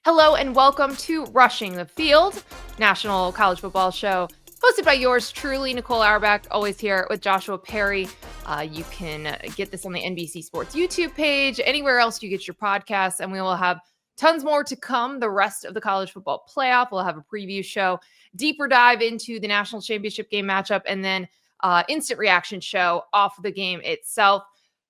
Hello and welcome to Rushing the Field, national college football show hosted by yours truly, Nicole Auerbach, always here with Joshua Perry. You can get this on the NBC Sports YouTube page, anywhere else you get your podcasts, and we will have tons more to come the rest of the college football playoff. We'll have a preview show, deeper dive into the national championship game matchup, and then instant reaction show off the game itself.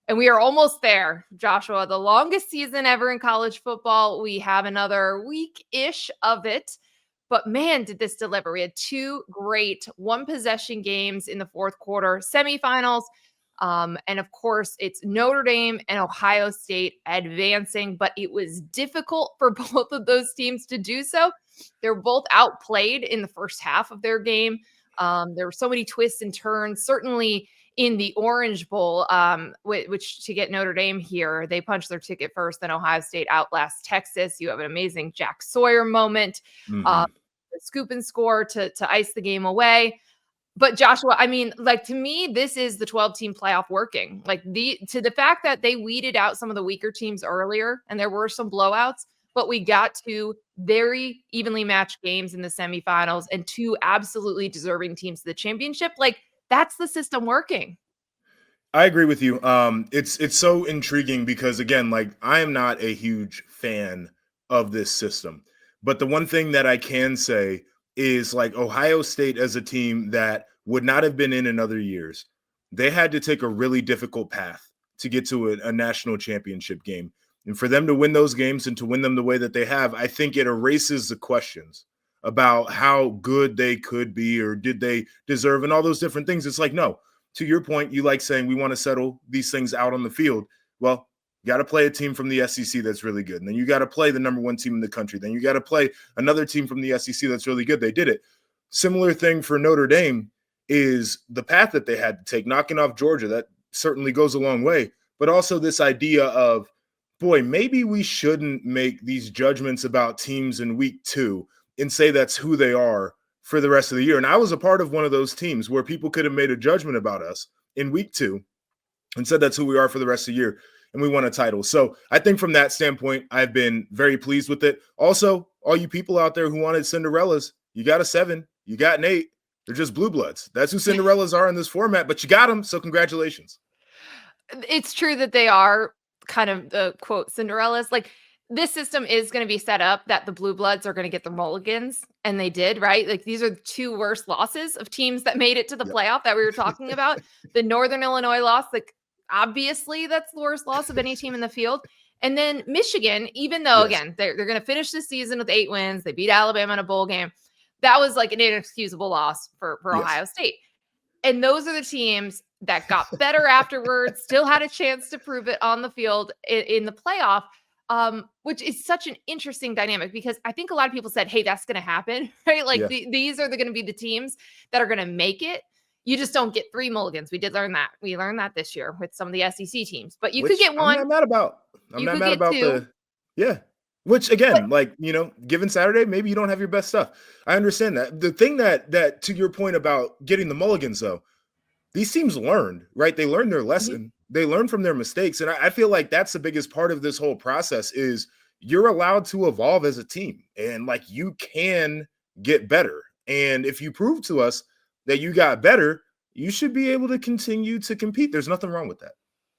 And we are almost there, Joshua, the longest season ever in college football. We have another week-ish of it. But man, did this deliver. We had two great one-possession games in the fourth quarter, semifinals. And of course, it's Notre Dame and Ohio State advancing, but it was difficult for both of those teams to do so. They're both outplayed in the first half of their game. There were so many twists and turns, certainly in the Orange Bowl, which to get Notre Dame here, they punched their ticket first, then Ohio State outlast Texas. You have an amazing Jack Sawyer moment, scoop and score to ice the game away. But Joshua, I mean, like, to me, this is the 12-team playoff working. Like, the fact that they weeded out some of the weaker teams earlier, and there were some blowouts, but we got two very evenly matched games in the semifinals and two absolutely deserving teams to the championship. Like, that's the system working. I agree with you. It's so intriguing because, again, like, I am not a huge fan of this system. But the one thing that I can say is, like, Ohio State as a team that would not have been in other years, they had to take a really difficult path to get to a national championship game. And for them to win those games and to win them the way that they have, I think it erases the questions about how good they could be or did they deserve and all those different things. It's like, no, to your point, you like saying we want to settle these things out on the field. Well, you got to play a team from the SEC that's really good. And then you got to play the number one team in the country. Then you got to play another team from the SEC that's really good. They did it. Similar thing for Notre Dame is the path that they had to take, knocking off Georgia. That certainly goes a long way. But also this idea of, boy, maybe we shouldn't make these judgments about teams in week 2 and say that's who they are for the rest of the year. And I was a part of one of those teams where people could have made a judgment about us in week 2 and said that's who we are for the rest of the year, and we won a title. So I think from that standpoint, I've been very pleased with it. Also, all you people out there who wanted Cinderellas, you got a 7, you got an 8. They're just blue bloods. That's who Cinderellas are in this format, but you got them, so congratulations. It's true that they are kind of the, quote, Cinderellas. Like, this system is going to be set up that the blue bloods are going to get the mulligans, and they did, right? Like, these are the two worst losses of teams that made it to the playoff that we were talking about. The Northern Illinois loss, like, obviously that's the worst loss of any team in the field. And then Michigan, even though, again, they're going to finish the season with 8 wins, they beat Alabama in a bowl game. That was like an inexcusable loss for Ohio State. And those are the teams that got better afterwards, still had a chance to prove it on the field in the playoff. Which is such an interesting dynamic because I think a lot of people said, hey, that's going to happen, right? Like these are going to be the teams that are going to make it. You just don't get 3 mulligans. We did learn that. We learned that this year with some of the SEC teams, but you could get one. I'm not mad about. I'm not mad about which again, like, you know, given Saturday, maybe you don't have your best stuff. I understand that. The thing that to your point about getting the mulligans though, these teams learned, right? They learned their lesson. They learn from their mistakes. And I feel like that's the biggest part of this whole process is you're allowed to evolve as a team and, like, you can get better. And if you prove to us that you got better, you should be able to continue to compete. There's nothing wrong with that.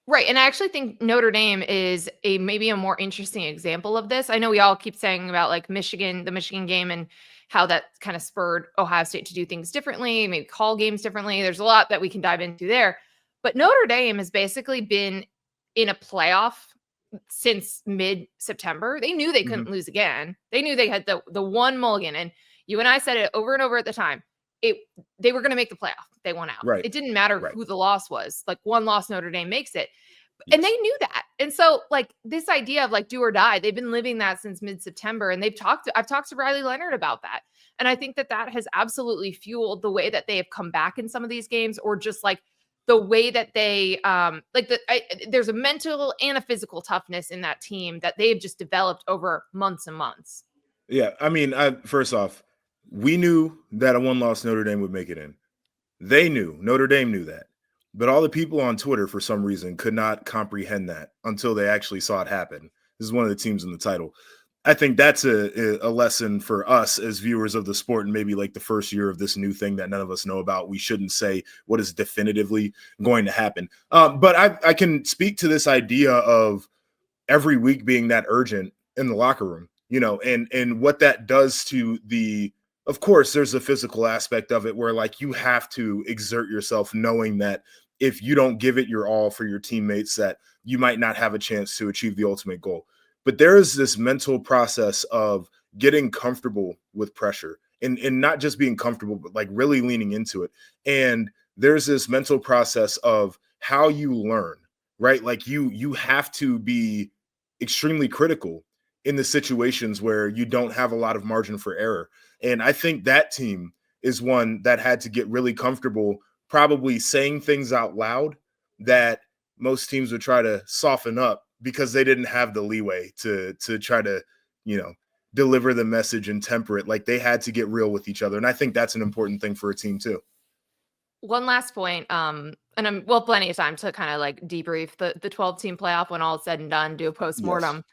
Right. And I actually think Notre Dame is maybe a more interesting example of this. I know we all keep saying about, like, Michigan, the Michigan game, and how that kind of spurred Ohio State to do things differently, maybe call games differently. There's a lot that we can dive into there. But Notre Dame has basically been in a playoff since mid-September. They knew they couldn't lose again. They knew they had the one mulligan. And you and I said it over and over at the time. They were going to make the playoff. They won out. Right. It didn't matter who the loss was. Like, one loss, Notre Dame makes it. And they knew that. And so, like, this idea of, like, do or die, they've been living that since mid-September. And I've talked to Riley Leonard about that. And I think that has absolutely fueled the way that they have come back in some of these games, or just, like, the way that they there's a mental and a physical toughness in that team that they've just developed over months and months. Yeah. I mean, first off, we knew that a one-loss Notre Dame would make it in. Notre Dame knew that. But all the people on Twitter, for some reason, could not comprehend that until they actually saw it happen. This is one of the teams in the title. I think that's a lesson for us as viewers of the sport, and maybe like the first year of this new thing that none of us know about. We shouldn't say what is definitively going to happen. But I can speak to this idea of every week being that urgent in the locker room, and what that does to the, of course, there's a physical aspect of it where like you have to exert yourself knowing that if you don't give it your all for your teammates, that you might not have a chance to achieve the ultimate goal. But there is this mental process of getting comfortable with pressure, and not just being comfortable, but like really leaning into it. And there's this mental process of how you learn, right? Like you have to be extremely critical in the situations where you don't have a lot of margin for error. And I think that team is one that had to get really comfortable, probably saying things out loud that most teams would try to soften up because they didn't have the leeway to try to, you know, deliver the message and temper it. Like they had to get real with each other. And I think that's an important thing for a team too. One last point, and well, plenty of time to kind of like debrief the 12 team playoff when all is said and done, do a Yes. postmortem.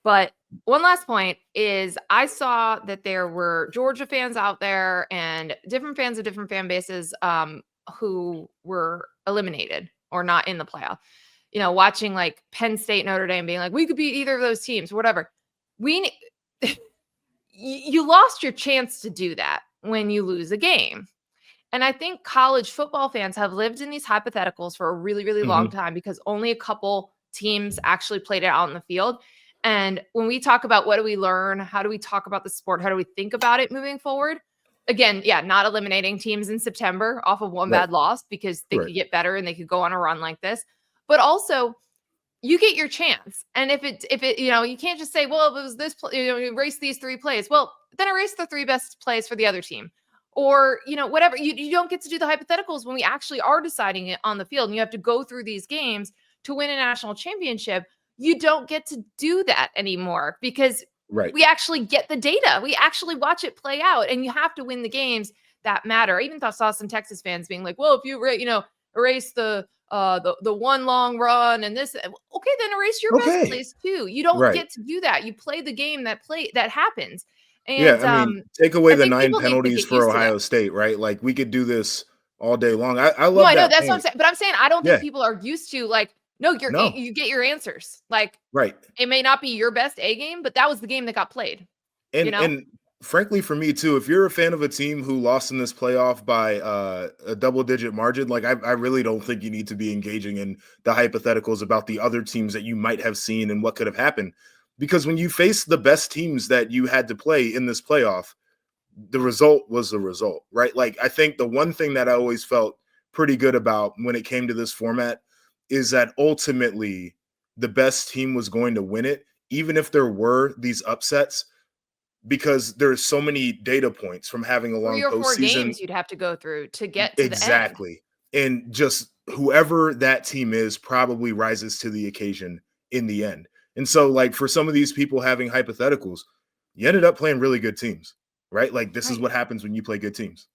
But one last point is I saw that there were Georgia fans out there and different fans of different fan bases who were eliminated or not in the playoff. Watching like Penn State, Notre Dame being like, we could beat either of those teams, whatever. We you lost your chance to do that when you lose a game. And I think college football fans have lived in these hypotheticals for a really, really long Hmm. time because only a couple teams actually played it out in the field. And when we talk about what do we learn, how do we talk about the sport, how do we think about it moving forward? Again, yeah, not eliminating teams in September off of one Right. bad loss because they Right. could get better and they could go on a run like this. But also, you get your chance. And if it, you can't just say, well, it was this, erase these three plays. Well, then erase the three best plays for the other team. Or, whatever. You don't get to do the hypotheticals when we actually are deciding it on the field and you have to go through these games to win a national championship. You don't get to do that anymore because Right. we actually get the data. We actually watch it play out and you have to win the games that matter. I even saw some Texas fans being like, well, if you, erase the one long run and this, okay, then erase your best Okay. plays too. You don't Right. get to do that. You play the game that happens. Yeah, And I mean, take away I the think 9 people need to penalties get for used to that. Ohio State, right? Like, we could do this all day long. I No, love I know that that's what I'm point. saying. But I'm saying I don't think Yeah, people are used to like, no, no, you get your answers. Like right. it may not be your best A game, but that was the game that got played, you know? And frankly, for me too, if you're a fan of a team who lost in this playoff by a double-digit margin, like, I really don't think you need to be engaging in the hypotheticals about the other teams that you might have seen and what could have happened. Because when you face the best teams that you had to play in this playoff, the result was the result, right? Like, I think the one thing that I always felt pretty good about when it came to this format is that ultimately the best team was going to win it, even if there were these upsets, because there's so many data points from having a 3 long or 4 postseason. games you'd have to go through to get to the end. Exactly. And just whoever that team is probably rises to the occasion in the end. And so, like, for some of these people having hypotheticals, you ended up playing really good teams, right? Like, this is Right. what happens when you play good teams.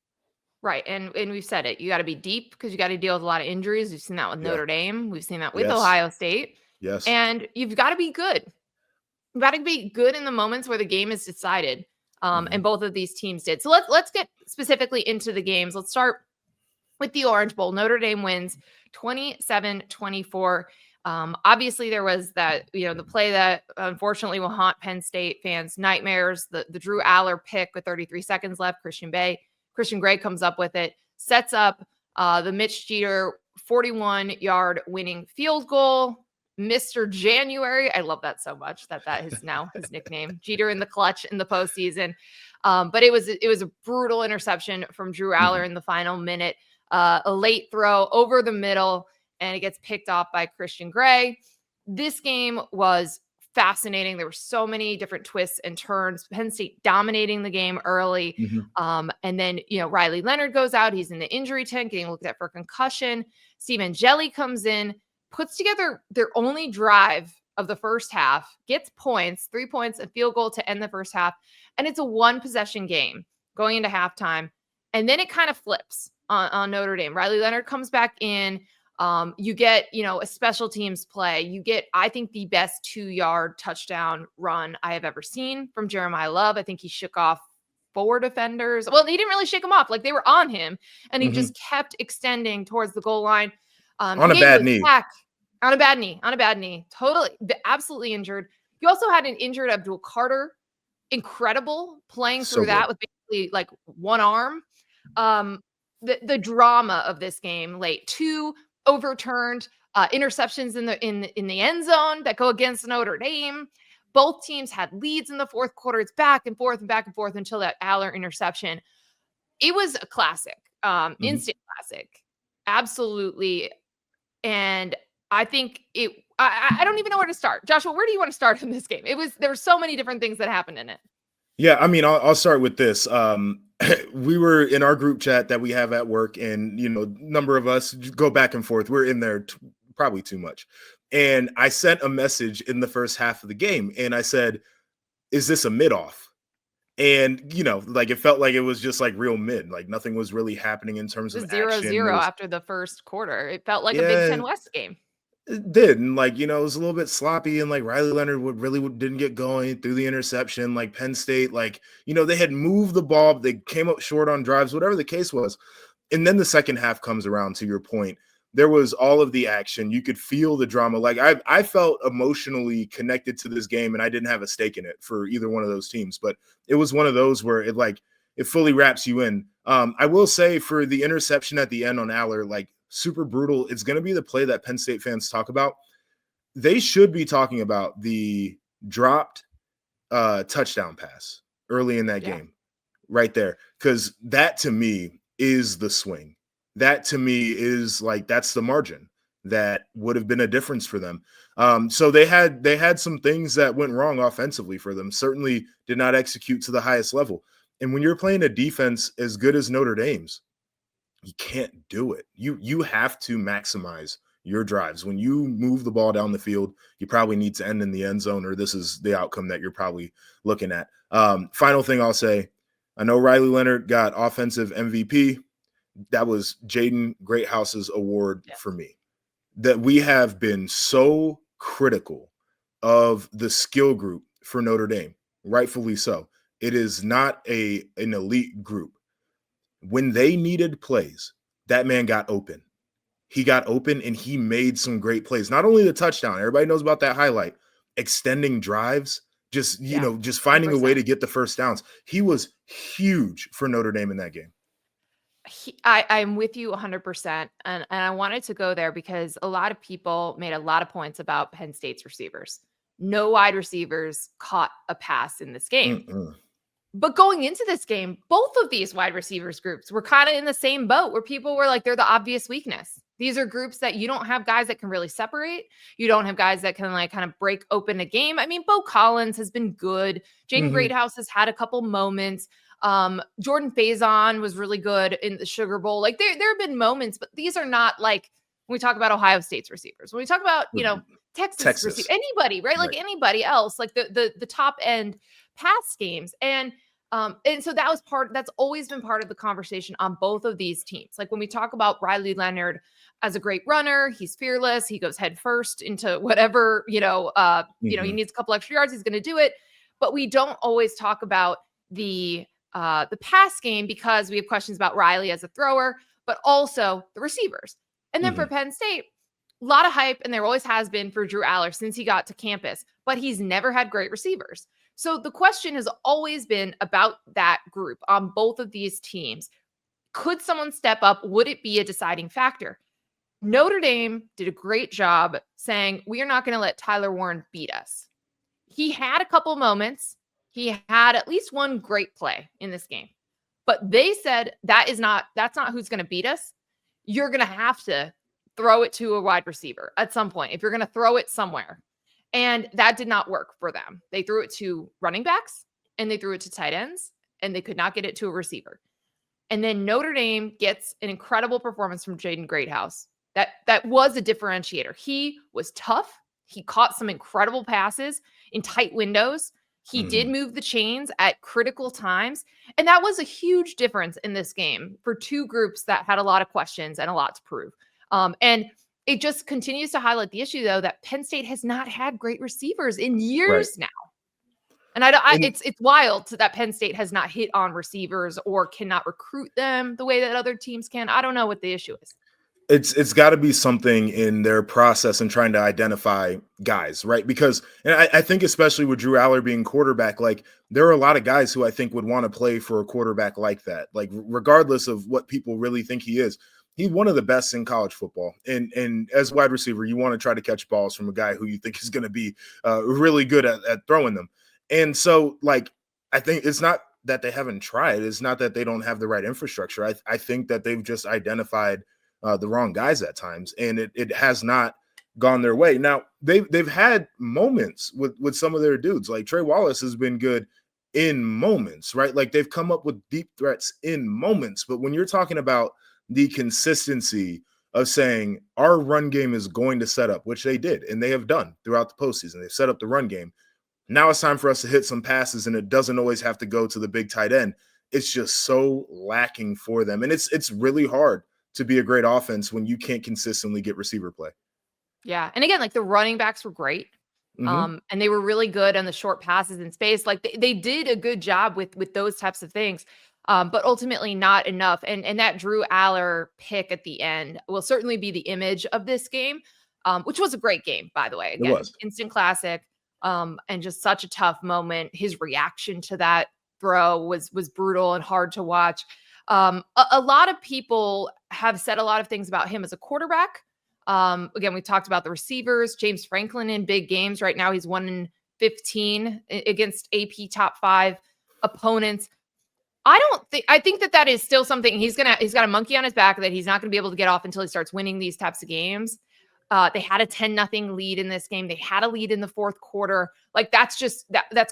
Right, and we've said it. You gotta be deep because you gotta deal with a lot of injuries. We've seen that with Yeah. Notre Dame. We've seen that with Yes. Ohio State. Yes. And you've gotta be good. You've gotta be good in the moments where the game is decided. And Mhm. both of these teams did. So let's get specifically into the games. Let's start with the Orange Bowl. Notre Dame wins 27-24. Obviously, there was that, the play that unfortunately will haunt Penn State fans' nightmares. The Drew Aller pick with 33 seconds left. Christian Gray comes up with it, sets up the Mitch Jeter 41-yard winning field goal. Mr. January. I love that so much that is now his nickname. Jeter in the clutch in the postseason. But it was a brutal interception from Drew Aller Mhm. in the final minute. A late throw over the middle, and it gets picked off by Christian Gray. This game was fascinating. There were so many different twists and turns. Penn State dominating the game early. Mhm. And then, Riley Leonard goes out. He's in the injury tent getting looked at for concussion. Steve Angeli comes in, puts together their only drive of the first half, gets points, 3 points, a field goal to end the first half. And it's a one possession game going into halftime. And then it kind of flips on Notre Dame. Riley Leonard comes back in. You get, a special teams play. You get, I think, the best 2-yard touchdown run I have ever seen from Jeremiah Love. I think he shook off 4 defenders. Well, he didn't really shake them off. Like, they were on him, and he Mhm. just kept extending towards the goal line. The On a game bad goes knee. back on a bad knee. Totally, absolutely injured. You also had an injured Abdul Carter. Incredible playing So through good. that with basically like one arm. Um, the drama of this game late, 2 overturned interceptions in the end zone that go against Notre Dame. Both teams had leads in the fourth quarter. It's back and forth and back and forth until that Aller interception. It was a classic, Mhm. instant classic, absolutely. And I think I don't even know where to start. Joshua, where do you want to start in this game? There were so many different things that happened in it. Yeah, I mean, I'll start with this. We were in our group chat that we have at work, and number of us go back and forth. We're in there probably too much, and I sent a message in the first half of the game, and I said, "Is this a mid off?" And like it felt like it was just like real mid, like nothing was really happening in terms It of was zero action. There zero was after the first quarter. It felt like a Big yeah, Ten West game. it did, and like it was a little bit sloppy, and like Riley Leonard didn't get going through the interception. Like Penn State, like they had moved the ball, but they came up short on drives, whatever the case was. And then the second half comes around. To your point, there was all of the action. You could feel the drama. Like I felt emotionally connected to this game, and I didn't have a stake in it for either one of those teams, but it was one of those where it fully wraps you in. I will say for the interception at the end on Aller, like super brutal. It's going to be the play that Penn State fans talk about. They should be talking about the dropped touchdown pass early in that Yeah. game, right there, because that to me is the swing. That to me is like that's the margin that would have been a difference for them. So they had some things that went wrong offensively for them. Certainly did not execute to the highest level. And when you're playing a defense as good as Notre Dame's, you can't do it. You have to maximize your drives. When you move the ball down the field, you probably need to end in the end zone, or this is the outcome that you're probably looking at. Final thing I'll say, I know Riley Leonard got offensive MVP. That was Jaden Greathouse's award Yeah. for me. That we have been so critical of the skill group for Notre Dame, rightfully so. It is not an elite group. When they needed plays, that man got open. He got open and he made some great plays. Not only the touchdown, everybody knows about that highlight, extending drives, Yeah. just finding a way 100%. to get the first downs. He was huge for Notre Dame in that game. I'm with you 100%. And I wanted to go there because a lot of people made a lot of points about Penn State's receivers. No wide receivers caught a pass in this game. Mm-mm. But going into this game, both of these wide receivers groups were kind of in the same boat where people were like, they're the obvious weakness. These are groups that you don't have guys that can really separate. You don't have guys that can like kind of break open a game. I mean, Bo Collins has been good. Jaden Mm-hmm. Greathouse has had a couple moments. Jordan Faison was really good in the Sugar Bowl. Like there have been moments, but these are not like when we talk about Ohio State's receivers. When we talk about, Texas receiver, Texas. anybody, right? Like Right. anybody else, like the top end pass games. And so that's always been part of the conversation on both of these teams. Like when we talk about Riley Leonard as a great runner, he's fearless. He goes head first into whatever, he Mm-hmm. needs a couple extra yards, he's going to do it. But we don't always talk about the pass game because we have questions about Riley as a thrower, but also the receivers. And then Mm-hmm. for Penn State, a lot of hype, and there always has been for Drew Aller since he got to campus, but he's never had great receivers. So the question has always been about that group on both of these teams. Could someone step up? Would it be a deciding factor? Notre Dame did a great job saying, we are not going to let Tyler Warren beat us. He had a couple moments. He had at least one great play in this game. But they said that's not who's going to beat us. You're going to have to throw it to a wide receiver at some point if you're going to throw it somewhere. And that did not work for them. They threw it to running backs and they threw it to tight ends and they could not get it to a receiver. And then Notre Dame gets an incredible performance from Jaden Greathouse. That was a differentiator. He was tough. He caught some incredible passes in tight windows. He did Mm-hmm. move the chains at critical times. And that was a huge difference in this game for two groups that had a lot of questions and a lot to prove. And It just continues to highlight the issue, though, that Penn State has not had great receivers in Right. years now. And I don't, And it's wild that Penn State has not hit on receivers or cannot recruit them the way that other teams can. I don't know what the issue is. it's got to be something in their process and trying to identify guys, right? Because and I think especially with Drew Aller being quarterback, like there are a lot of guys who I think would want to play for a quarterback like that. Like regardless of what people really think he is, he's one of the best in college football. And as wide receiver, you want to try to catch balls from a guy who you think is going to be really good at throwing them. And so, like, I think it's not that they haven't tried. It's not that they don't have the right infrastructure. I think that they've just identified the wrong guys at times, and it has not gone their way. Now they've had moments with some of their dudes. Like Trey Wallace has been good in moments, right? Like they've come up with deep threats in moments. But when you're talking about the consistency of saying our run game is going to set up, which they did and they have done throughout the postseason, they've set up the run game. Now it's time for us to hit some passes, and it doesn't always have to go to the big tight end. It's just so lacking for them, and it's really hard to be a great offense when you can't consistently get receiver play. Yeah. And again, like the running backs were great. Hmm. And they were really good on the short passes in space. Like they did a good job with those types of things. But ultimately not enough. And that Drew Aller pick at the end will certainly be the image of this game, which was a great game, by the way. It Again, was. instant classic. And just such a tough moment. His reaction to that throw was brutal and hard to watch. A lot of people have said a lot of things about him as a quarterback. Again, we talked about the receivers, James Franklin in big games. Right now, he's 1-15 against AP top 5 opponents. I think that is still something he's got a monkey on his back that he's not gonna be able to get off until he starts winning these types of games. They had a 10-0 lead in this game. They had a lead in the fourth quarter. Like that's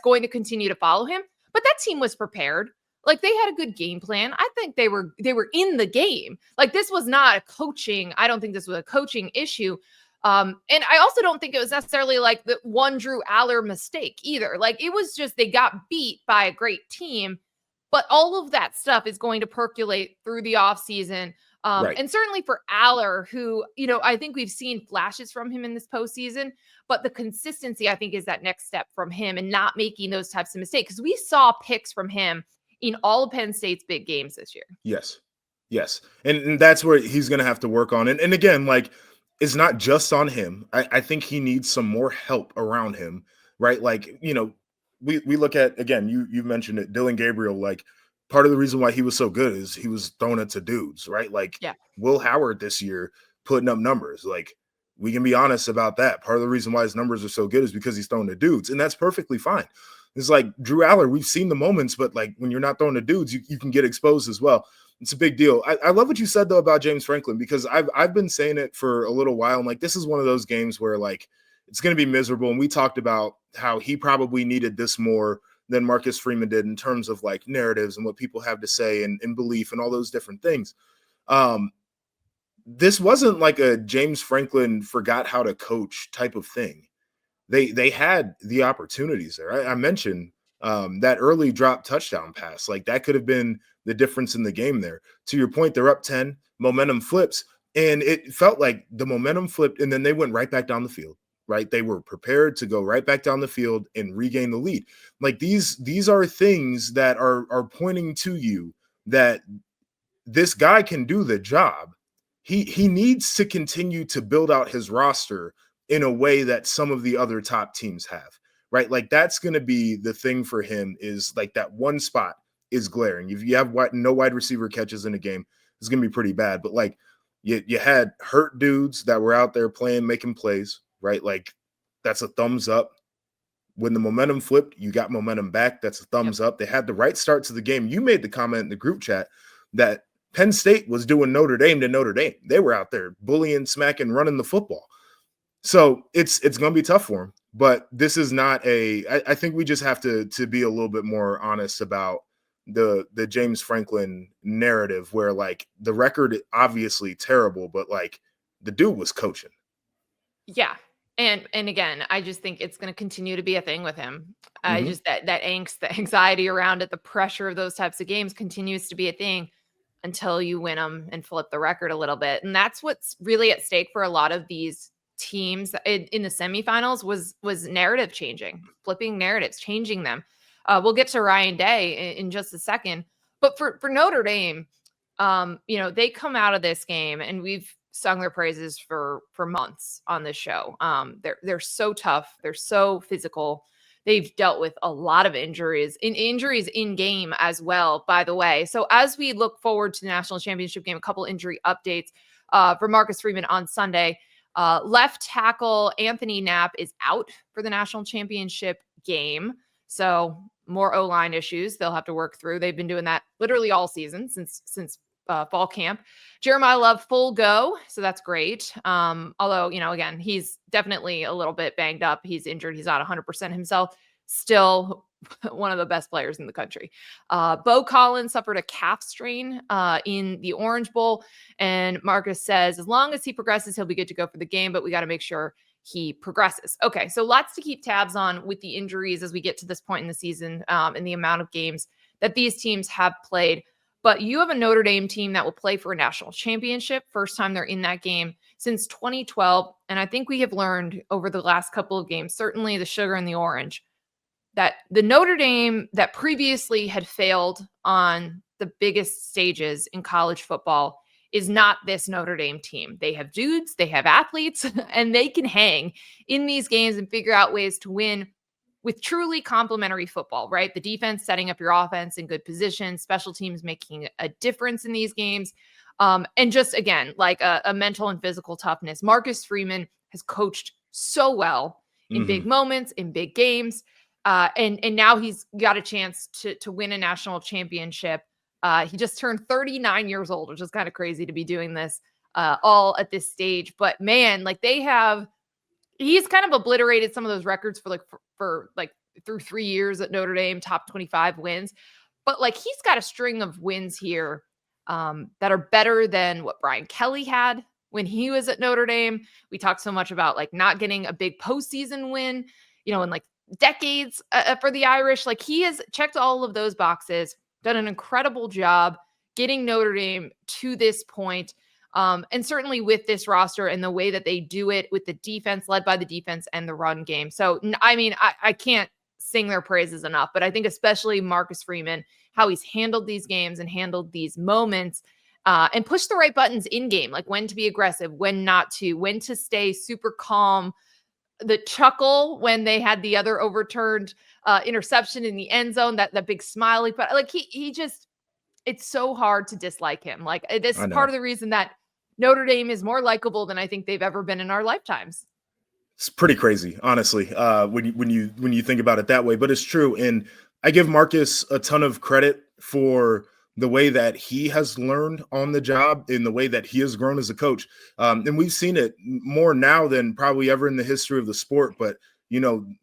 going to continue to follow him. But that team was prepared. Like they had a good game plan. I think they were in the game. Like this was not a coaching. I don't think this was a coaching issue. And I also don't think it was necessarily like the one Drew Aller mistake either. Like it was just they got beat by a great team, but all of that stuff is going to percolate through the offseason. Right. And certainly for Aller, who, I think we've seen flashes from him in this postseason, but the consistency, I think, is that next step from him and not making those types of mistakes. Because we saw picks from him in all of Penn State's big games this year. Yes. Yes. And that's where he's going to have to work on. And again, like, it's not just on him. I think he needs some more help around him, right? Like, we look at, again, you mentioned it, Dylan Gabriel, like, part of the reason why he was so good is he was throwing it to dudes, right? Like, Yeah. Will Howard this year putting up numbers. Like, we can be honest about that. Part of the reason why his numbers are so good is because he's throwing to dudes, and that's perfectly fine. It's like Drew Aller, we've seen the moments, but like when you're not throwing to dudes, you can get exposed as well. It's a big deal. I love what you said though about James Franklin, because I've been saying it for a little while. I'm like, this is one of those games where like it's going to be miserable. And we talked about how he probably needed this more than Marcus Freeman did in terms of like narratives and what people have to say and belief and all those different things. Um, this wasn't like a James Franklin forgot how to coach type of thing. They had the opportunities there. I mentioned that early drop touchdown pass. Like that could have been the difference in the game there. To your point, they're up 10, momentum flips, and it felt like the momentum flipped, and then they went right back down the field. Right, they were prepared to go right back down the field and regain the lead. Like these are things that are pointing to you that this guy can do the job. He needs to continue to build out his roster in a way that some of the other top teams have, right? Like that's going to be the thing for him, is like that one spot is glaring. If you have no wide receiver catches in a game, it's going to be pretty bad. But like you had hurt dudes that were out there playing, making plays, right? Like that's a thumbs up. When the momentum flipped, you got momentum back. That's a Yep. thumbs up. They had the right start to the game. You made the comment in the group chat that Penn State was doing Notre Dame to Notre Dame. They were out there bullying, smacking, running the football. So it's going to be tough for him. But this is not I think we just have to be a little bit more honest about the James Franklin narrative, where like the record obviously terrible, but like the dude was coaching. Yeah. And again, I just think it's going to continue to be a thing with him. I Hmm. just that angst, the anxiety around it, the pressure of those types of games continues to be a thing. until you win them and flip the record a little bit. And that's what's really at stake for a lot of these teams in the semifinals was narrative changing, flipping narratives, changing them. We'll get to Ryan Day in just a second. But for Notre Dame, they come out of this game, and we've sung their praises for months on this show. They're so tough. They're so physical. They've dealt with a lot of injuries in game as well, by the way. So as we look forward to the national championship game, a couple injury updates for Marcus Freeman on Sunday. Left tackle Anthony Knapp is out for the national championship game. So more O-line issues they'll have to work through. They've been doing that literally all season since fall camp. Jeremiah Love full go, so that's great. Although, again, he's definitely a little bit banged up. He's injured. He's not 100% himself. Still one of the best players in the country. Bo Collins suffered a calf strain in the Orange Bowl, and Marcus says as long as he progresses, he'll be good to go for the game, but we got to make sure he progresses. Okay, so lots to keep tabs on with the injuries as we get to this point in the season and the amount of games that these teams have played. But you have a Notre Dame team that will play for a national championship. First time they're in that game since 2012. And I think we have learned over the last couple of games, certainly the sugar and the orange, that the Notre Dame that previously had failed on the biggest stages in college football is not this Notre Dame team. They have dudes, they have athletes, and they can hang in these games and figure out ways to win with truly complementary football, right? The defense setting up your offense in good position, special teams making a difference in these games. And just, again, like a mental and physical toughness. Marcus Freeman has coached so well in big moments, in big games. And now he's got a chance to win a national championship. He just turned 39 years old, which is kind of crazy to be doing this all at this stage. But man, like he's kind of obliterated some of those records for through 3 years at Notre Dame, top 25 wins. But like he's got a string of wins here that are better than what Brian Kelly had when he was at Notre Dame. We talked so much about like not getting a big postseason win, in like decades for the Irish. Like he has checked all of those boxes, done an incredible job getting Notre Dame to this point. And certainly with this roster and the way that they do it with the defense, led by the defense and the run game. So, I mean, I can't sing their praises enough, but I think especially Marcus Freeman, how he's handled these games and handled these moments and pushed the right buttons in game, like when to be aggressive, when not to, when to stay super calm. The chuckle when they had the other overturned interception in the end zone, that big smiley, but like he just, it's so hard to dislike him. Like this is part of the reason that Notre Dame is more likable than I think they've ever been in our lifetimes. It's pretty crazy, honestly, when you think about it that way. But it's true, and I give Marcus a ton of credit for the way that he has learned on the job, in the way that he has grown as a coach. And we've seen it more now than probably ever in the history of the sport. But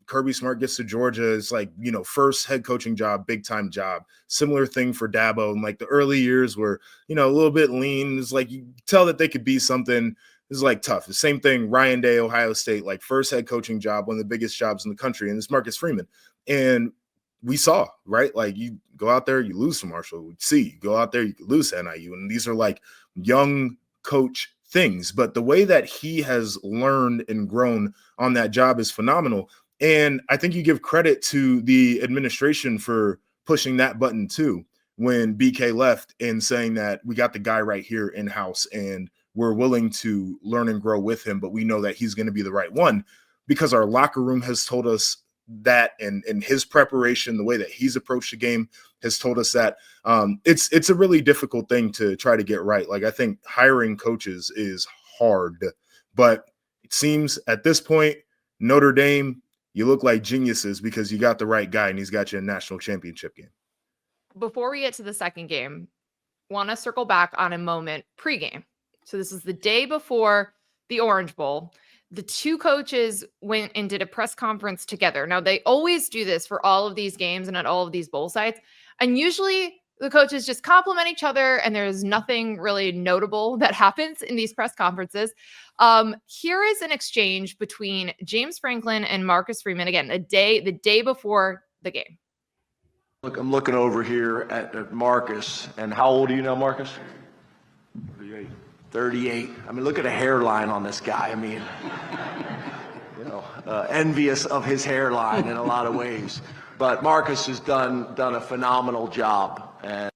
Kirby Smart gets to Georgia, is like, first head coaching job, big time job. Similar thing for Dabo. And like the early years were, a little bit lean. It's like you tell that they could be something. This is like tough. The same thing, Ryan Day, Ohio State, like first head coaching job, one of the biggest jobs in the country. And it's Marcus Freeman. And we saw, right? Like you go out there, you lose to Marshall. We see you go out there, you could lose to NIU. And these are like young coach things. But the way that he has learned and grown on that job is phenomenal. And I think you give credit to the administration for pushing that button too, when BK left and saying that we got the guy right here in-house and we're willing to learn and grow with him, but we know that he's going to be the right one, because our locker room has told us that, and his preparation, the way that he's approached the game has told us that. It's a really difficult thing to try to get right. Like I think hiring coaches is hard, but it seems at this point, Notre Dame, you look like geniuses because you got the right guy and he's got you a national championship game. Before we get to the second game, want to circle back on a moment pregame. So this is the day before the Orange Bowl. The two coaches went and did a press conference together. Now, they always do this for all of these games and at all of these bowl sites. And usually the coaches just compliment each other and there's nothing really notable that happens in these press conferences. Here is an exchange between James Franklin and Marcus Freeman. Again, the day before the game. Look, I'm looking over here at Marcus, and how old are you now, Marcus? 38. 38. I mean, look at the hairline on this guy. I mean, envious of his hairline in a lot of ways. But Marcus has done a phenomenal job. And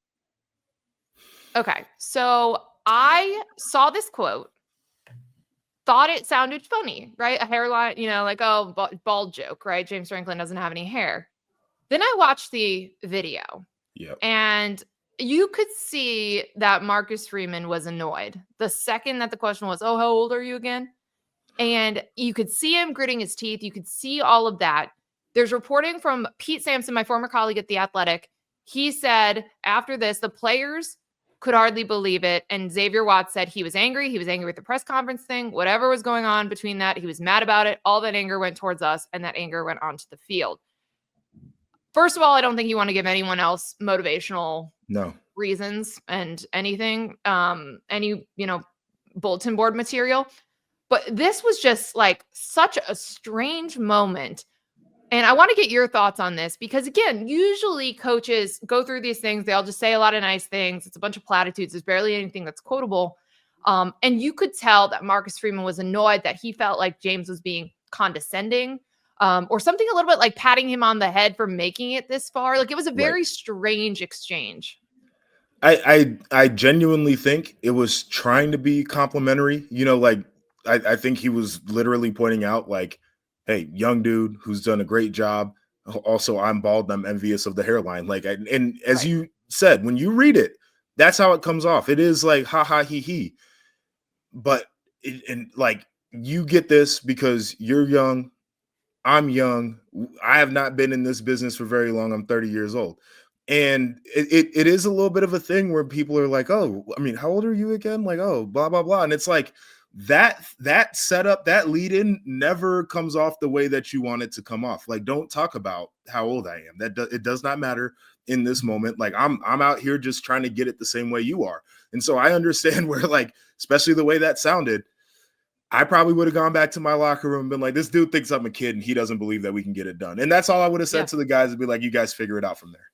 okay, so I saw this quote, thought it sounded funny, right? A hairline, like, oh, bald joke, right? James Franklin doesn't have any hair. Then I watched the video. Yep. And you could see that Marcus Freeman was annoyed the second that the question was, oh, how old are you again? And you could see him gritting his teeth. You could see all of that. There's reporting from Pete Sampson, my former colleague at The Athletic. He said after this, the players could hardly believe it. And Xavier Watts said he was angry. He was angry with the press conference thing. Whatever was going on between that, he was mad about it. All that anger went towards us, and that anger went onto the field. First of all, I don't think you want to give anyone else motivational reasons and anything, any, bulletin board material. But this was just like such a strange moment. And I want to get your thoughts on this because, again, usually coaches go through these things. They all just say a lot of nice things. It's a bunch of platitudes. There's barely anything that's quotable. And you could tell that Marcus Freeman was annoyed that he felt like James was being condescending. Or something a little bit like patting him on the head for making it this far. Like, it was a very strange exchange. I genuinely think it was trying to be complimentary. I think he was literally pointing out like, hey, young dude who's done a great job. Also, I'm bald. I'm envious of the hairline. Like, and as you said, when you read it, that's how it comes off. It is like, ha ha, he. But you get this because you're young. I'm young. I have not been in this business for very long. I'm 30 years old. And it is a little bit of a thing where people are like, oh, I mean, how old are you again? Like, oh, blah, blah, blah. And it's like that setup, that lead in never comes off the way that you want it to come off. Like, don't talk about how old I am. It does not matter in this moment. Like, I'm out here just trying to get it the same way you are. And so I understand where, like, especially the way that sounded, I probably would have gone back to my locker room and been like, this dude thinks I'm a kid and he doesn't believe that we can get it done. And that's all I would have said to the guys and be like, you guys figure it out from there.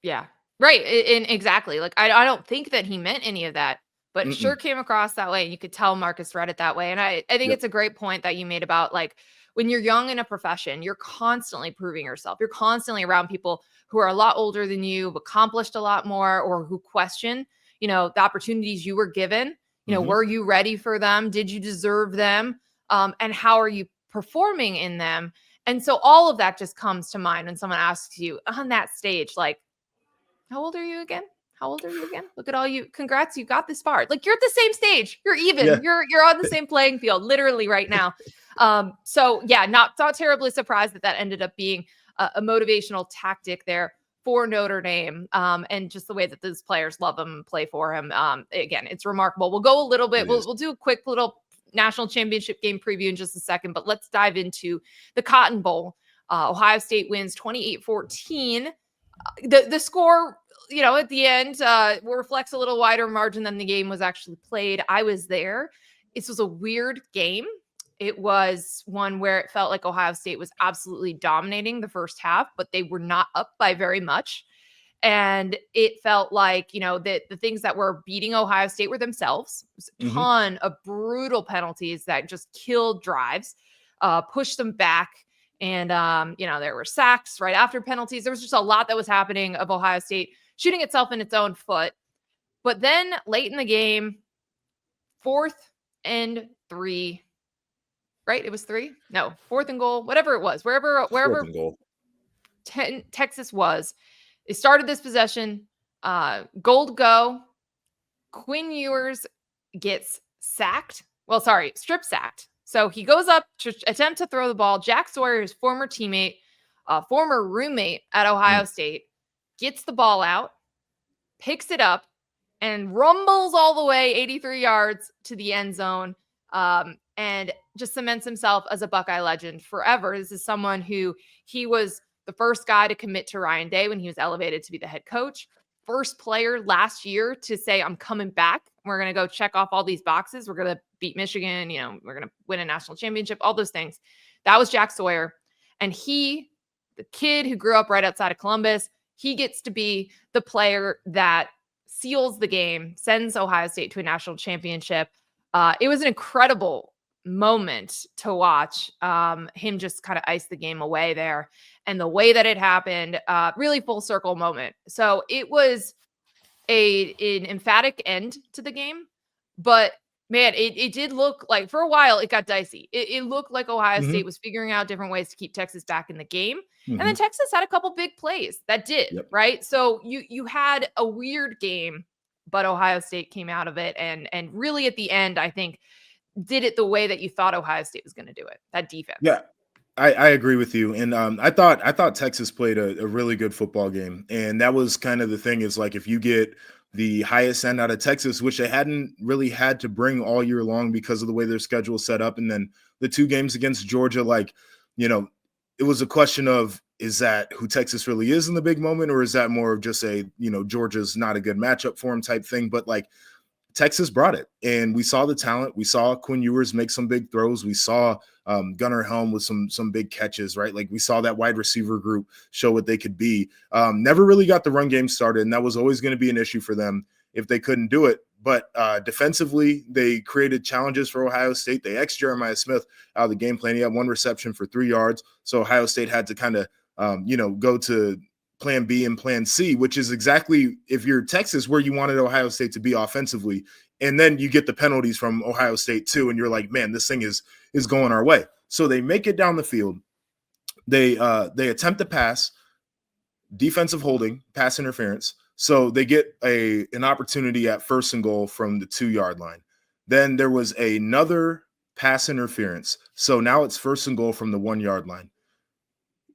Yeah, right. And exactly. Like, I don't think that he meant any of that, but sure came across that way. You could tell Marcus read it that way. And I think it's a great point that you made about, like, when you're young in a profession, you're constantly proving yourself. You're constantly around people who are a lot older than you, accomplished a lot more, or who question, the opportunities you were given. Were you ready for them? Did you deserve them? And how are you performing in them? And so all of that just comes to mind when someone asks you on that stage, like, how old are you again? How old are you again? Look at all you. Congrats, you got this far. Like, you're at the same stage. You're even. Yeah. You're on the same playing field, literally right now. So yeah, not terribly surprised that ended up being a motivational tactic there for Notre Dame, and just the way that those players love him and play for him. Again, it's remarkable. We'll go a little bit. We'll do a quick little national championship game preview in just a second, but let's dive into the Cotton Bowl. Ohio State wins 28-14. The score, at the end, reflects a little wider margin than the game was actually played. I was there. This was a weird game. It was one where it felt like Ohio State was absolutely dominating the first half, but they were not up by very much. And it felt like, the things that were beating Ohio State were themselves. It was a ton of brutal penalties that just killed drives, pushed them back. And, there were sacks right after penalties. There was just a lot that was happening of Ohio State shooting itself in its own foot. But then late in the game, 4th and 3, right? It was 3? No, 4th and goal, whatever it was, wherever Texas was. They started this possession, goal to go. Quinn Ewers gets sacked. Well, sorry, strip sacked. So he goes up to attempt to throw the ball. Jack Sawyer, his former teammate, former roommate at Ohio State, gets the ball out, picks it up, and rumbles all the way 83 yards to the end zone, and just cements himself as a Buckeye legend forever. This is someone who he was the first guy to commit to Ryan Day when he was elevated to be the head coach. First player last year to say, I'm coming back. We're going to go check off all these boxes. We're going to beat Michigan. We're going to win a national championship, all those things. That was Jack Sawyer. And he, the kid who grew up right outside of Columbus, he gets to be the player that seals the game, sends Ohio State to a national championship. It was an incredible moment to watch him just kind of ice the game away there. And the way that it happened, really full circle moment. So it was an emphatic end to the game, but man, it did look like for a while it got dicey. It looked like Ohio Mhm. State was figuring out different ways to keep Texas back in the game. And then Mhm. Texas had a couple big plays that did, Yep. right? So you had a weird game, but Ohio State came out of it and really at the end, I think, did it the way that you thought Ohio State was going to do it. That defense. Yeah. I agree with you, and I thought Texas played a really good football game, and that was kind of the thing is like if you get the highest end out of Texas, which they hadn't really had to bring all year long because of the way their schedule is set up, and then the 2 games against Georgia, like it was a question of is that who Texas really is in the big moment, or is that more of just a Georgia's not a good matchup for him type thing, but like Texas brought it, and we saw the talent. We saw Quinn Ewers make some big throws. We saw Gunnar Helm with some big catches, right? Like we saw that wide receiver group show what they could be. Never really got the run game started, and that was always going to be an issue for them if they couldn't do it. But defensively, they created challenges for Ohio State. They ex Jeremiah Smith out of the game plan. He had 1 reception for 3 yards, so Ohio State had to kind of go to plan B and plan C, which is exactly if you're Texas where you wanted Ohio State to be offensively. And then you get the penalties from Ohio State too. And you're like, man, this thing is going our way. So they make it down the field. They attempt to pass, defensive holding, pass interference. So they get an opportunity at 1st and goal from the 2-yard line. Then there was another pass interference. So now it's 1st and goal from the 1-yard line.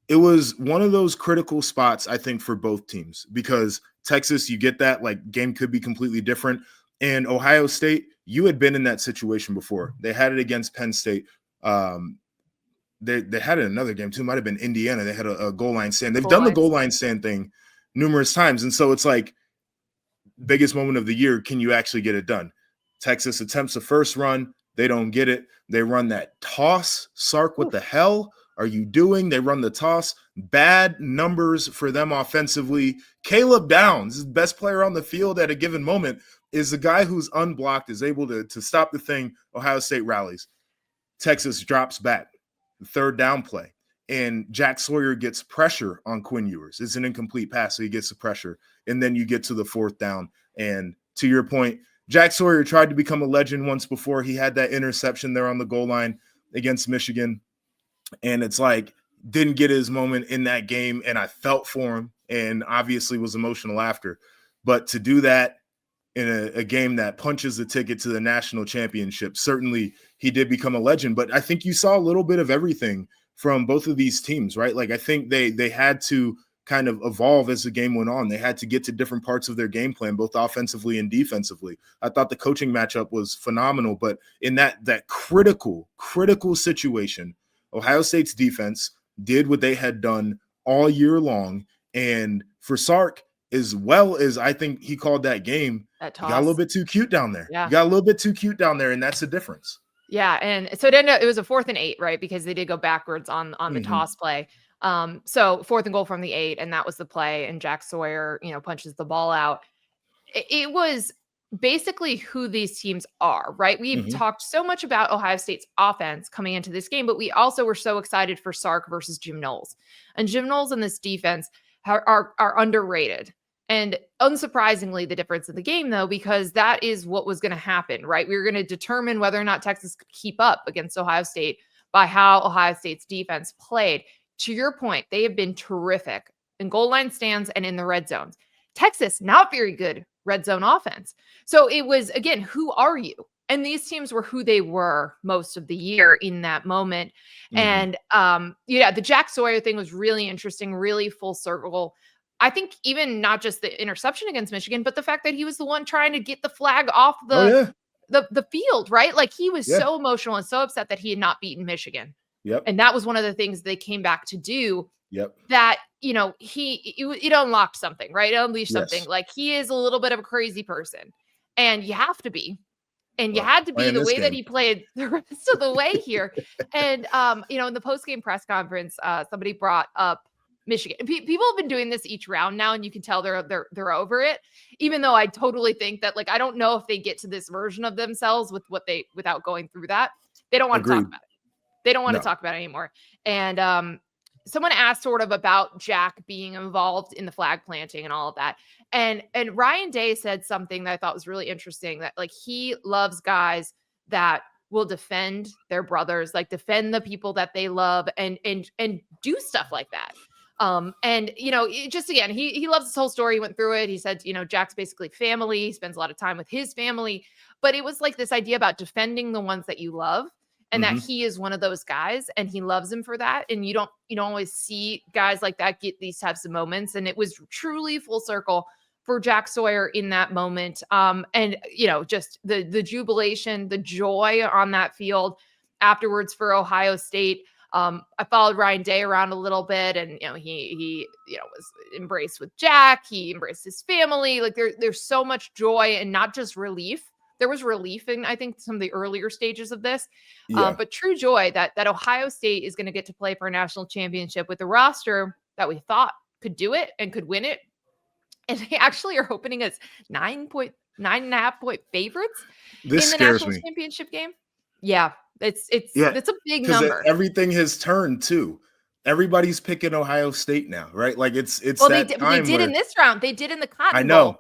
It was one of those critical spots, I think, for both teams because Texas, you get that like game could be completely different. And Ohio State, you had been in that situation before. They had it against Penn State. They had it in another game too. Might have been Indiana. They had a goal line stand. They've done the goal line stand thing numerous times. And so it's like biggest moment of the year. Can you actually get it done? Texas attempts the first run. They don't get it. They run that toss. Sark, what the hell are you doing? They run the toss. Bad numbers for them offensively. Caleb Downs, the best player on the field at a given moment, is the guy who's unblocked, is able to stop the thing. Ohio State rallies. Texas drops back. The 3rd down play. And Jack Sawyer gets pressure on Quinn Ewers. It's an incomplete pass, so he gets the pressure. And then you get to the 4th down. And to your point, Jack Sawyer tried to become a legend once before. He had that interception there on the goal line against Michigan. And it's like, didn't get his moment in that game. And I felt for him and obviously was emotional after. But to do that in a game that punches the ticket to the national championship, certainly he did become a legend. But I think you saw a little bit of everything from both of these teams, right? Like I think they had to kind of evolve as the game went on. They had to get to different parts of their game plan, both offensively and defensively. I thought the coaching matchup was phenomenal, but in that critical situation, Ohio State's defense did what they had done all year long. And for Sark, as well as I think he called that game, That you got a little bit too cute down there. Yeah. You got a little bit too cute down there, and that's the difference. Yeah, and so it was a 4th and 8, right? Because they did go backwards on the toss play. So 4th and goal from the 8, and that was the play. And Jack Sawyer, punches the ball out. It was basically who these teams are, right? We've talked so much about Ohio State's offense coming into this game, but we also were so excited for Sark versus Jim Knowles. And Jim Knowles and this defense are underrated. And unsurprisingly, the difference in the game, though, because that is what was going to happen, right? We were going to determine whether or not Texas could keep up against Ohio State by how Ohio State's defense played. To your point, they have been terrific in goal line stands and in the red zones. Texas, not very good red zone offense. So it was, again, who are you? And these teams were who they were most of the year in that moment. And the Jack Sawyer thing was really interesting, really full circle. I think even not just the interception against Michigan, but the fact that he was the one trying to get the flag off the field, right? Like he was so emotional and so upset that he had not beaten Michigan. Yep. And that was one of the things they came back to do. Yep. That, it unlocked something, right? It unleashed something. Like he is a little bit of a crazy person. And you have to be. And you had to be the way that he played the rest of the way here. And, in the post-game press conference, somebody brought up Michigan. People have been doing this each round now, and you can tell they're over it. Even though I totally think that, like, I don't know if they get to this version of themselves without going through that. They don't want to talk Agreed. about it. They don't want to No. talk about it anymore. And someone asked sort of about Jack being involved in the flag planting and all of that. And Ryan Day said something that I thought was really interesting, that like he loves guys that will defend their brothers, like defend the people that they love and do stuff like that. And just again, he loves this whole story. He went through it. He said, Jack's basically family. He spends a lot of time with his family, but it was like this idea about defending the ones that you love, and that he is one of those guys, and he loves him for that. And you don't always see guys like that get these types of moments. And it was truly full circle for Jack Sawyer in that moment. And just the jubilation, the joy on that field afterwards for Ohio State. I followed Ryan Day around a little bit, and he was embraced with Jack. He embraced his family. Like there's so much joy, and not just relief. There was relief in, I think, some of the earlier stages of this, but true joy that Ohio State is going to get to play for a national championship with a roster that we thought could do it and could win it. And they actually are opening as 9.5 point favorites in the national championship game. Yeah, it's a big number. Everything has turned too. Everybody's picking Ohio State now, right? Like it's well, that they did in this round. They did in the Cotton Bowl.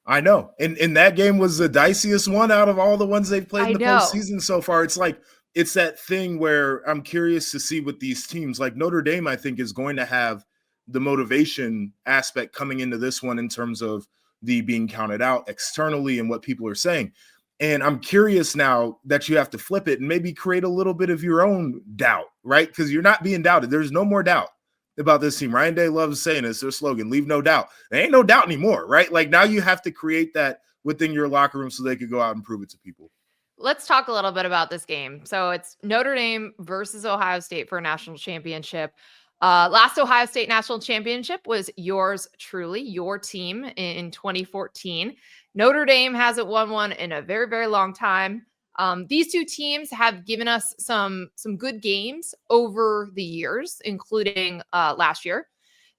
I know. And that game was the diciest one out of all the ones they've played in the postseason so far. It's like, it's that thing where I'm curious to see what these teams, like Notre Dame, I think is going to have the motivation aspect coming into this one in terms of the being counted out externally and what people are saying. And I'm curious now that you have to flip it and maybe create a little bit of your own doubt, right? Because you're not being doubted. There's no more doubt about this team. Ryan Day loves saying it's their slogan, leave no doubt. There ain't no doubt anymore, right? Like now you have to create that within your locker room so they could go out and prove it to people. Let's talk a little bit about this game. So it's Notre Dame versus Ohio State for a national championship. Last Ohio State national championship was yours truly, your team in 2014. Notre Dame hasn't won one in a very, very long time. These two teams have given us some good games over the years, including last year.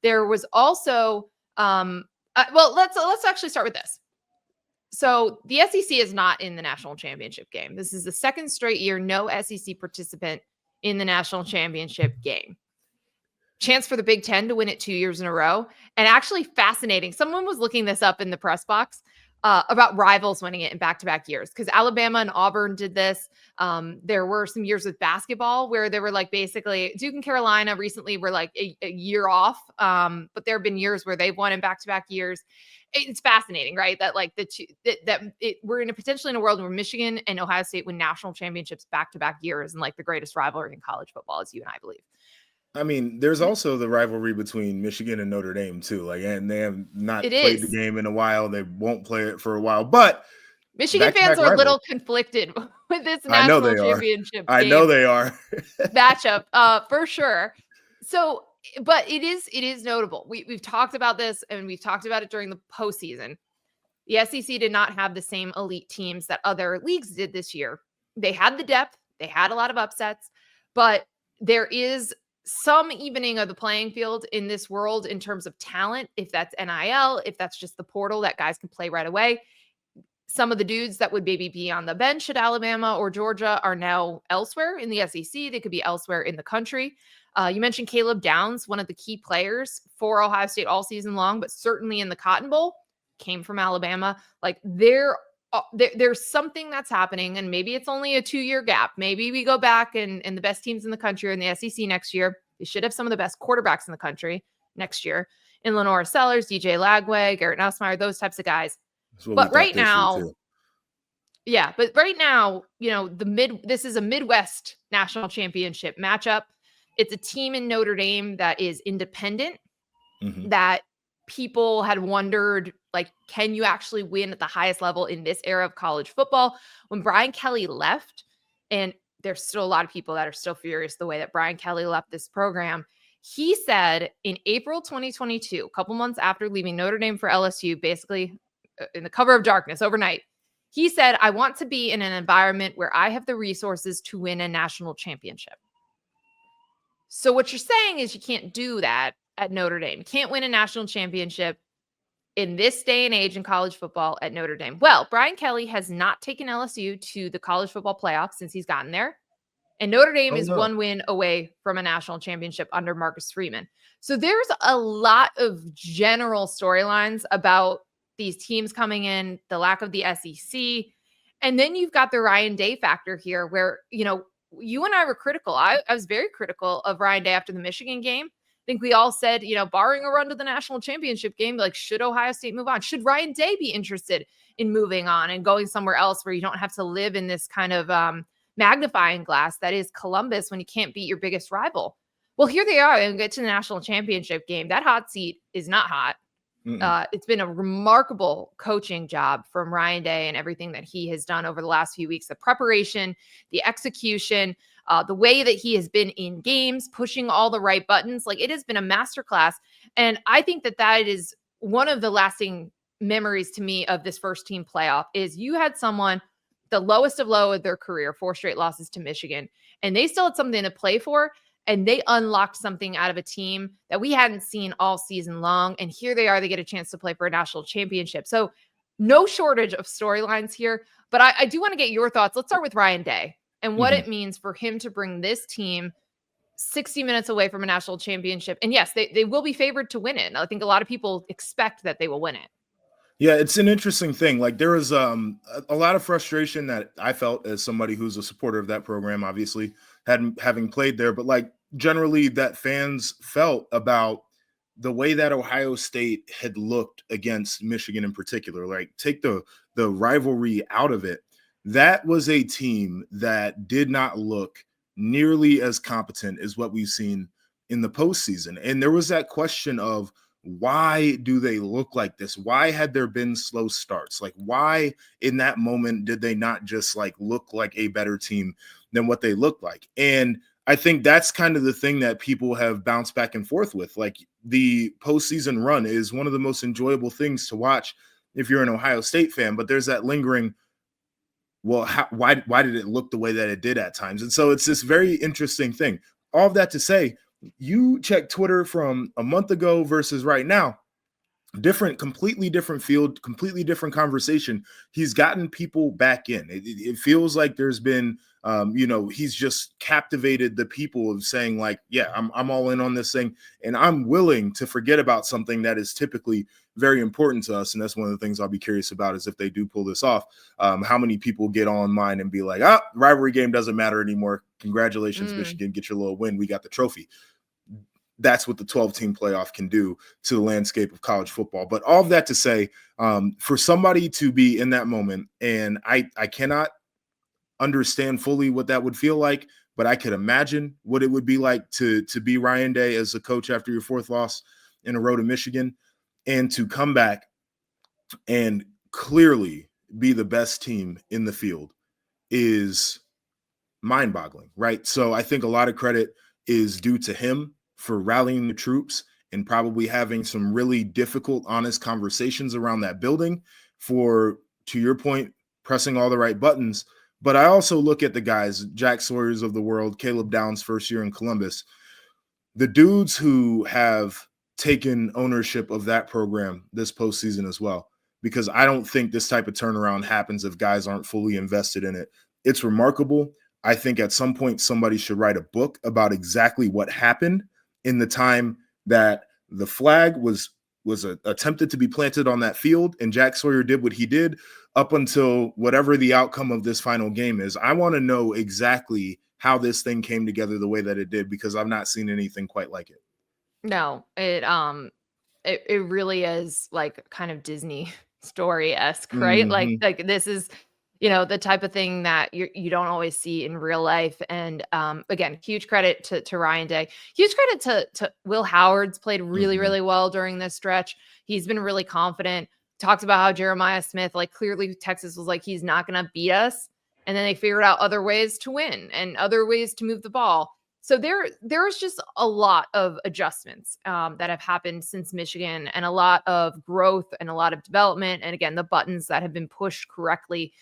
There was also, let's actually start with this. So the SEC is not in the national championship game. This is the second straight year no SEC participant in the national championship game. Chance for the Big Ten to win it 2 years in a row. And actually fascinating. Someone was looking this up in the press box about rivals winning it in back-to-back years, because Alabama and Auburn did this. There were some years with basketball where they were like basically Duke and Carolina recently were like a year off. But there have been years where they've won in back-to-back years. It's fascinating, right? That like we're potentially in a world where Michigan and Ohio State win national championships back-to-back years, and like the greatest rivalry in college football, as you and I believe. I mean, there's also the rivalry between Michigan and Notre Dame too. Like, and they have not played the game in a while. They won't play it for a while. But Michigan fans are a little conflicted with this national championship. I know they are. Matchup, for sure. So, but it is notable. We've talked about this, and we've talked about it during the postseason. The SEC did not have the same elite teams that other leagues did this year. They had the depth. They had a lot of upsets, but there is some evening of the playing field in this world in terms of talent, if that's NIL, if that's just the portal that guys can play right away. Some of the dudes that would maybe be on the bench at Alabama or Georgia are now elsewhere in the SEC. They could be elsewhere in the country. You mentioned Caleb Downs, one of the key players for Ohio State all season long, but certainly in the Cotton Bowl, came from Alabama. Like there's something that's happening, and maybe it's only a 2-year gap. Maybe we go back and the best teams in the country are in the SEC next year. They should have some of the best quarterbacks in the country next year in Lenora Sellers, DJ Lagway, Garrett Nussmeier, those types of guys. But right now, this is a Midwest national championship matchup. It's a team in Notre Dame that is independent, that people had wondered, like, can you actually win at the highest level in this era of college football? When Brian Kelly left, and there's still a lot of people that are still furious the way that Brian Kelly left this program, he said in April 2022, a couple months after leaving Notre Dame for LSU, basically in the cover of darkness overnight, he said, I want to be in an environment where I have the resources to win a national championship. So what you're saying is you can't do that at Notre Dame. Can't win a national championship in this day and age in college football at Notre Dame. Well, Brian Kelly has not taken LSU to the college football playoff since he's gotten there. And Notre Dame Oh, is no. one win away from a national championship under Marcus Freeman. So there's a lot of general storylines about these teams coming in, the lack of the SEC. And then you've got the Ryan Day factor here where, you and I were critical. I was very critical of Ryan Day after the Michigan game. I think we all said, barring a run to the national championship game, like, should Ohio State move on? Should Ryan Day be interested in moving on and going somewhere else where you don't have to live in this kind of magnifying glass that is Columbus when you can't beat your biggest rival? Well, here they are and get to the national championship game. That hot seat is not hot. It's been a remarkable coaching job from Ryan Day and everything that he has done over the last few weeks, the preparation, the execution, the way that he has been in games, pushing all the right buttons. Like, it has been a masterclass. And I think that is one of the lasting memories to me of this first team playoff is you had someone, the lowest of low of their career, 4 straight losses to Michigan, and they still had something to play for. And they unlocked something out of a team that we hadn't seen all season long. And here they are, they get a chance to play for a national championship. So no shortage of storylines here, but I do want to get your thoughts. Let's start with Ryan Day and what it means for him to bring this team 60 minutes away from a national championship. And yes, they will be favored to win it. And I think a lot of people expect that they will win it. Yeah, it's an interesting thing. Like, there was a lot of frustration that I felt as somebody who's a supporter of that program, obviously having played there, but like generally that fans felt about the way that Ohio State had looked against Michigan in particular. Like, take the rivalry out of it. That was a team that did not look nearly as competent as what we've seen in the postseason. And there was that question of, why do they look like this? Why had there been slow starts? Like, why in that moment did they not just like look like a better team than what they looked like? And I think that's kind of the thing that people have bounced back and forth with. Like, the postseason run is one of the most enjoyable things to watch if you're an Ohio State fan, but there's that lingering, well, why did it look the way that it did at times? And so it's this very interesting thing. All of that to say, you check Twitter from a month ago versus right now, completely different field, completely different conversation. He's gotten people back in. It feels like there's been, he's just captivated the people of saying like, yeah, I'm all in on this thing. And I'm willing to forget about something that is typically very important to us. And that's one of the things I'll be curious about is if they do pull this off, how many people get online and be like, rivalry game doesn't matter anymore. Congratulations, Michigan, get your little win. We got the trophy. That's what the 12-team playoff can do to the landscape of college football. But all of that to say, for somebody to be in that moment, and I cannot understand fully what that would feel like, but I could imagine what it would be like to be Ryan Day as a coach after your 4th loss in a row to Michigan, and to come back and clearly be the best team in the field is mind-boggling, right? So I think a lot of credit is due to him for rallying the troops and probably having some really difficult, honest conversations around that building for, to your point, pressing all the right buttons. But I also look at the guys, Jack Sawyers of the world, Caleb Downs' first year in Columbus, the dudes who have taken ownership of that program this postseason as well, because I don't think this type of turnaround happens if guys aren't fully invested in it. It's remarkable. I think at some point somebody should write a book about exactly what happened in the time that the flag was attempted to be planted on that field and Jack Sawyer did what he did up until whatever the outcome of this final game is. I want to know exactly how this thing came together the way that it did, because I've not seen anything quite like it. No, it really is like kind of Disney story-esque, right? Like this is, the type of thing that you don't always see in real life. And again, huge credit to Ryan Day. Huge credit to Will Howard's played really, really well during this stretch. He's been really confident. Talks about how Jeremiah Smith, like, clearly Texas was like, he's not going to beat us. And then they figured out other ways to win and other ways to move the ball. So there's just a lot of adjustments that have happened since Michigan, and a lot of growth and a lot of development. And again, the buttons that have been pushed correctly,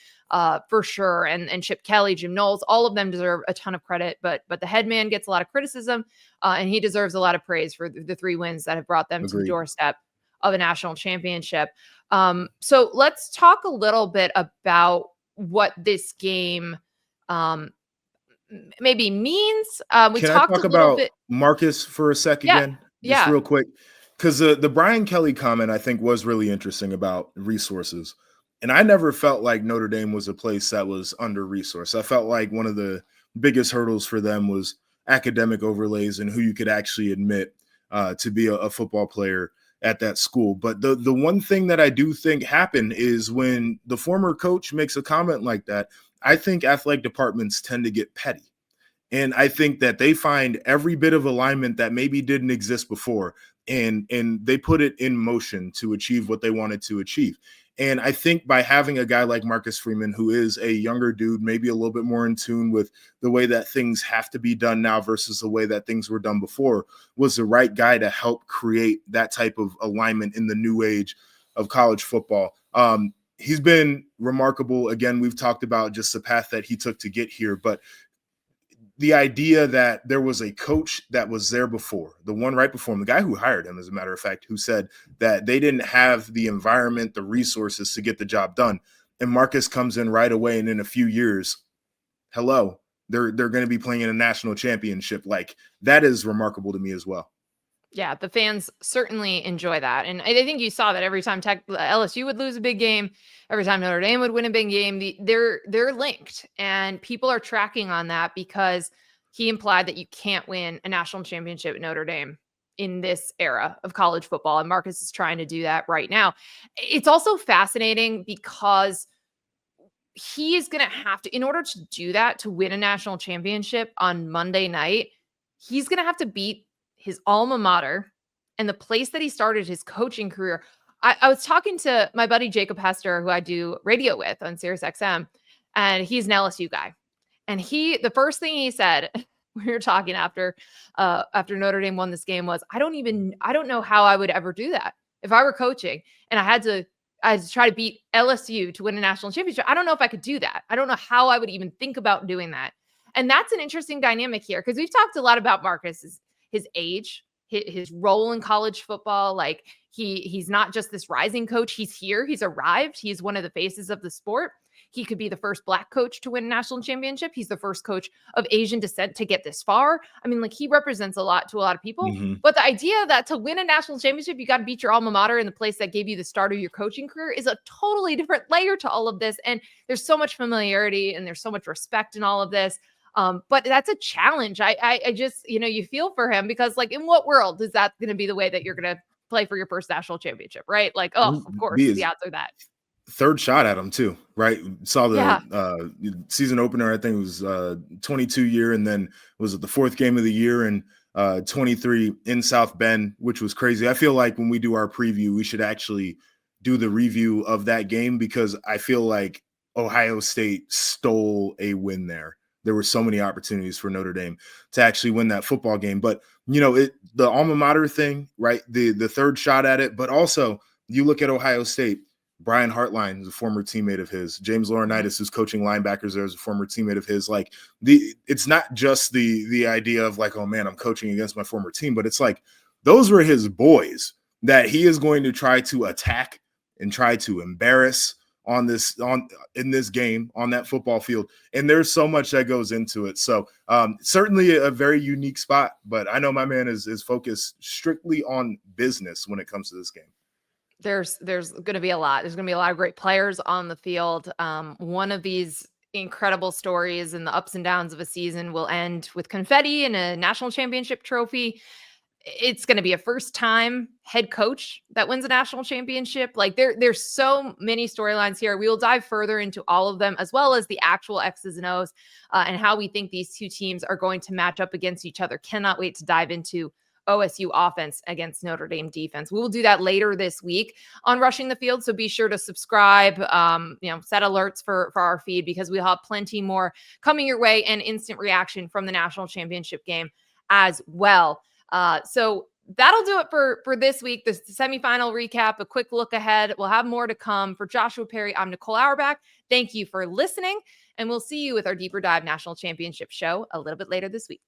for sure. And Chip Kelly, Jim Knowles, all of them deserve a ton of credit. But the head man gets a lot of criticism, and he deserves a lot of praise for the 3 wins that have brought them to the Agreed. doorstep of a national championship. So let's talk a little bit about what this game um, maybe means. We Can I talked a talk little about bit. Marcus for a sec Yeah, again? Just yeah, real quick. Because the Brian Kelly comment I think was really interesting about resources. And I never felt like Notre Dame was a place that was under resourced. I felt like one of the biggest hurdles for them was academic overlays and who you could actually admit to be a football player at that school. But the one thing that I do think happened is when the former coach makes a comment like that, I think athletic departments tend to get petty. And I think that they find every bit of alignment that maybe didn't exist before, and they put it in motion to achieve what they wanted to achieve. And I think by having a guy like Marcus Freeman, who is a younger dude, maybe a little bit more in tune with the way that things have to be done now versus the way that things were done before, was the right guy to help create that type of alignment in the new age of college football. He's been remarkable. Again, we've talked about just the path that he took to get here, but the idea that there was a coach that was there before, the one right before him, the guy who hired him, as a matter of fact, who said that they didn't have the environment, the resources to get the job done. And Marcus comes in right away, and in a few years, hello, they're going to be playing in a national championship. Like, that is remarkable to me as well. yeah. The fans certainly enjoy that, and I think you saw that every time LSU would lose a big game, every time Notre Dame would win a big game, they're linked, and people are tracking on that because he implied that you can't win a national championship at Notre Dame in this era of college football, and Marcus is trying to do that right now. It's also fascinating because he is going to have to, in order to do that, to win a national championship on Monday night, he's going to have to beat his alma mater and the place that he started his coaching career. I was talking to my buddy Jacob Hester, who I do radio with on Sirius XM, and he's an LSU guy. And the first thing he said, we were talking after Notre Dame won this game, was, I don't know how I would ever do that if I were coaching and I had to try to beat LSU to win a national championship. I don't know if I could do that. I don't know how I would even think about doing that. And that's an interesting dynamic here, because we've talked a lot about Marcus, his age, his role in college football. Like, he's not just this rising coach. He's here. He's arrived. He's one of the faces of the sport. He could be the first Black coach to win a national championship. He's the first coach of Asian descent to get this far. I mean, like, he represents a lot to a lot of people. Mm-hmm. But the idea that to win a national championship, you got to beat your alma mater in the place that gave you the start of your coaching career is a totally different layer to all of this. And there's so much familiarity and there's so much respect in all of this. But that's a challenge. I just, you feel for him, because, like, in what world is that going to be the way that you're going to play for your first national championship, right? Like, oh, of course, the odds are that. Third shot at him too, right? Saw the Yeah. Season opener. I think it was 22 year, and then was it the fourth game of the year, and 23 in South Bend, which was crazy. I feel like when we do our preview, we should actually do the review of that game, because I feel like Ohio State stole a win there. There were so many opportunities for Notre Dame to actually win that football game. But, the alma mater thing, right? The third shot at it, but also you look at Ohio State. Brian Hartline is a former teammate of his. James Laurinaitis, who's coaching linebackers there, is a former teammate of his. Like, it's not just the idea of like, oh man, I'm coaching against my former team, but it's like those were his boys that he is going to try to attack and try to embarrass in this game on that football field. And there's so much that goes into it. So certainly a very unique spot, but I know my man is focused strictly on business when it comes to this game. There's going to be a lot. There's going to be a lot of great players on the field. One of these incredible stories and the ups and downs of a season will end with confetti and a national championship trophy. It's going to be a first-time head coach that wins a national championship. Like, there's so many storylines here. We will dive further into all of them, as well as the actual X's and O's, and how we think these two teams are going to match up against each other. Cannot wait to dive into OSU offense against Notre Dame defense. We will do that later this week on Rushing the Field. So be sure to subscribe, set alerts for our feed, because we'll have plenty more coming your way and instant reaction from the national championship game as well. So that'll do it for this week. This semifinal recap, a quick look ahead. We'll have more to come. For Joshua Perry, I'm Nicole Auerbach. Thank you for listening, and we'll see you with our Deeper Dive National Championship show a little bit later this week.